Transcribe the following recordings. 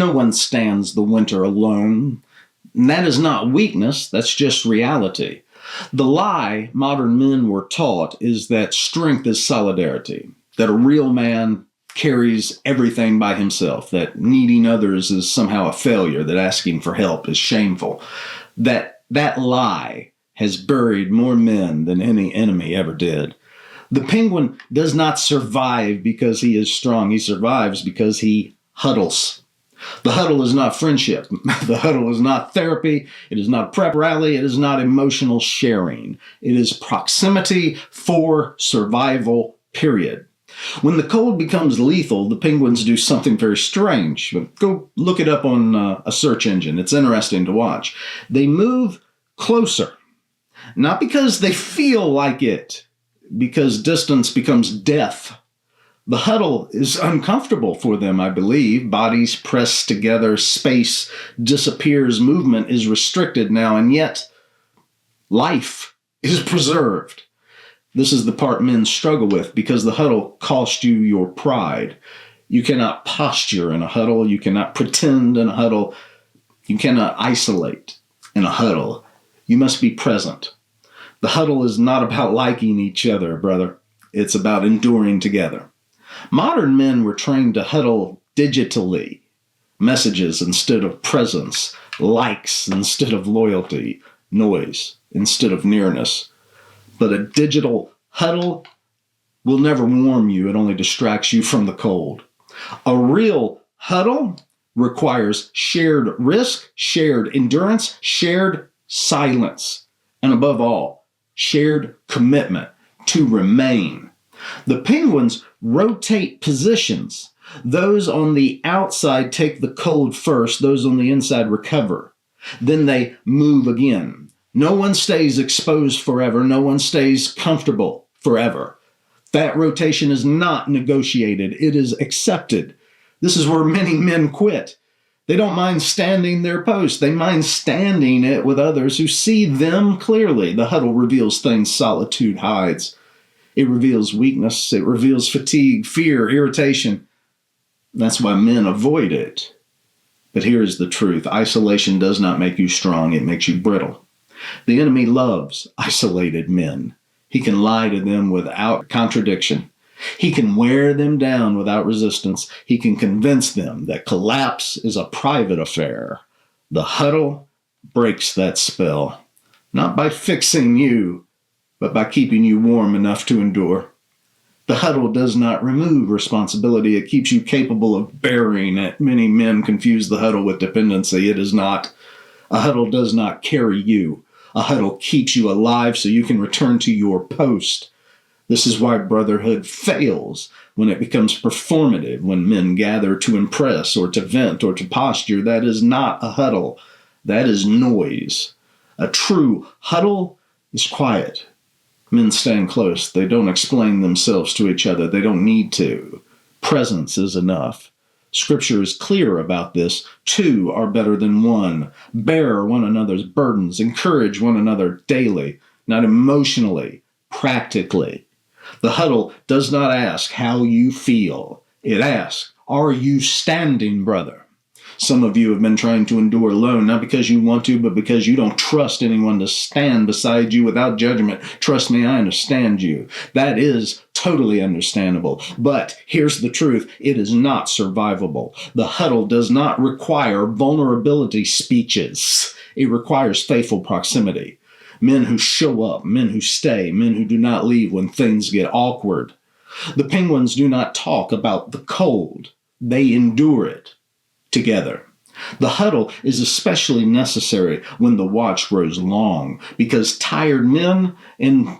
No one stands the winter alone. And that is not weakness, that's just reality. The lie modern men were taught is that strength is solidarity, that a real man carries everything by himself, that needing others is somehow a failure, that asking for help is shameful. That lie has buried more men than any enemy ever did. The penguin does not survive because he is strong. He survives because he huddles. The huddle is not friendship. The huddle is not therapy. It is not prep rally. It is not emotional sharing. It is proximity for survival, period. When the cold becomes lethal, the penguins do something very strange. Go look it up on a search engine. It's interesting to watch. They move closer, not because they feel like it, because distance becomes death. The huddle is uncomfortable for them, I believe. Bodies pressed together, space disappears, movement is restricted now, and yet life is preserved. This is the part men struggle with because the huddle costs you your pride. You cannot posture in a huddle. You cannot pretend in a huddle. You cannot isolate in a huddle. You must be present. The huddle is not about liking each other, brother. It's about enduring together. Modern men were trained to huddle digitally. Messages instead of presence, likes instead of loyalty, noise instead of nearness. But a digital huddle will never warm you. It only distracts you from the cold. A real huddle requires shared risk, shared endurance, shared silence, and above all, shared commitment to remain. The penguins rotate positions. Those on the outside take the cold first. Those on the inside recover. Then they move again. No one stays exposed forever. No one stays comfortable forever. That rotation is not negotiated. It is accepted. This is where many men quit. They don't mind standing their post. They mind standing it with others who see them clearly. The huddle reveals things solitude hides. It reveals weakness. It reveals fatigue, fear, irritation. That's why men avoid it. But here's the truth. Isolation does not make you strong. It makes you brittle. The enemy loves isolated men. He can lie to them without contradiction. He can wear them down without resistance. He can convince them that collapse is a private affair. The huddle breaks that spell, not by fixing you, but by keeping you warm enough to endure. The huddle does not remove responsibility. It keeps you capable of bearing it. Many men confuse the huddle with dependency. It is not. A huddle does not carry you. A huddle keeps you alive so you can return to your post. This is why brotherhood fails when it becomes performative, when men gather to impress or to vent or to posture. That is not a huddle. That is noise. A true huddle is quiet. Men stand close. They don't explain themselves to each other. They don't need to. Presence is enough. Scripture is clear about this. Two are better than one. Bear one another's burdens. Encourage one another daily, not emotionally, practically. The huddle does not ask how you feel. It asks, are you standing, brother? Some of you have been trying to endure alone, not because you want to, but because you don't trust anyone to stand beside you without judgment. Trust me, I understand you. That is totally understandable. But here's the truth. It is not survivable. The huddle does not require vulnerability speeches. It requires faithful proximity. Men who show up, men who stay, men who do not leave when things get awkward. The penguins do not talk about the cold. They endure it together. The huddle is especially necessary when the watch grows long, because tired men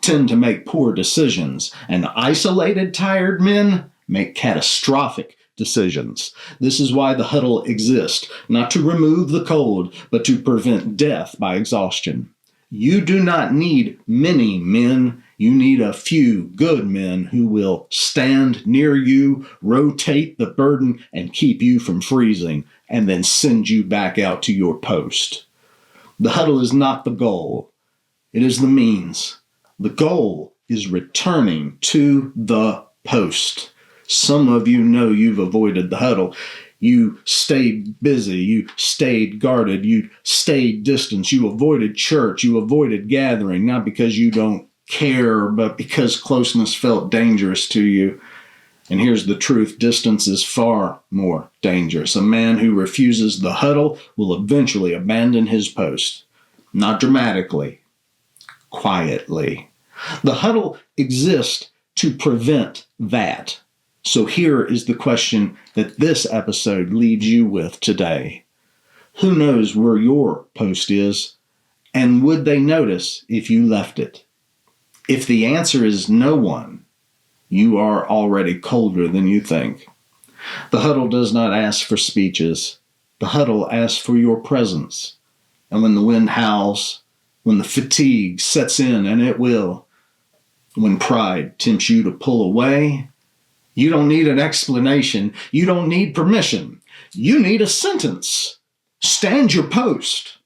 tend to make poor decisions, and isolated tired men make catastrophic decisions. This is why the huddle exists, not to remove the cold, but to prevent death by exhaustion. You do not need many men. You need a few good men who will stand near you, rotate the burden, and keep you from freezing, and then send you back out to your post. The huddle is not the goal. It is the means. The goal is returning to the post. Some of you know you've avoided the huddle. You stayed busy. You stayed guarded. You stayed distant. You avoided church. You avoided gathering, not because you don't care, but because closeness felt dangerous to you. And here's the truth: distance is far more dangerous. A man who refuses the huddle will eventually abandon his post. Not dramatically, quietly. The huddle exists to prevent that. So here is the question that this episode leaves you with today. Who knows where your post is, and would they notice if you left it? If the answer is no one, you are already colder than you think. The huddle does not ask for speeches. The huddle asks for your presence. And when the wind howls, when the fatigue sets in, and it will, when pride tempts you to pull away, you don't need an explanation. You don't need permission. You need a sentence. Stand your post.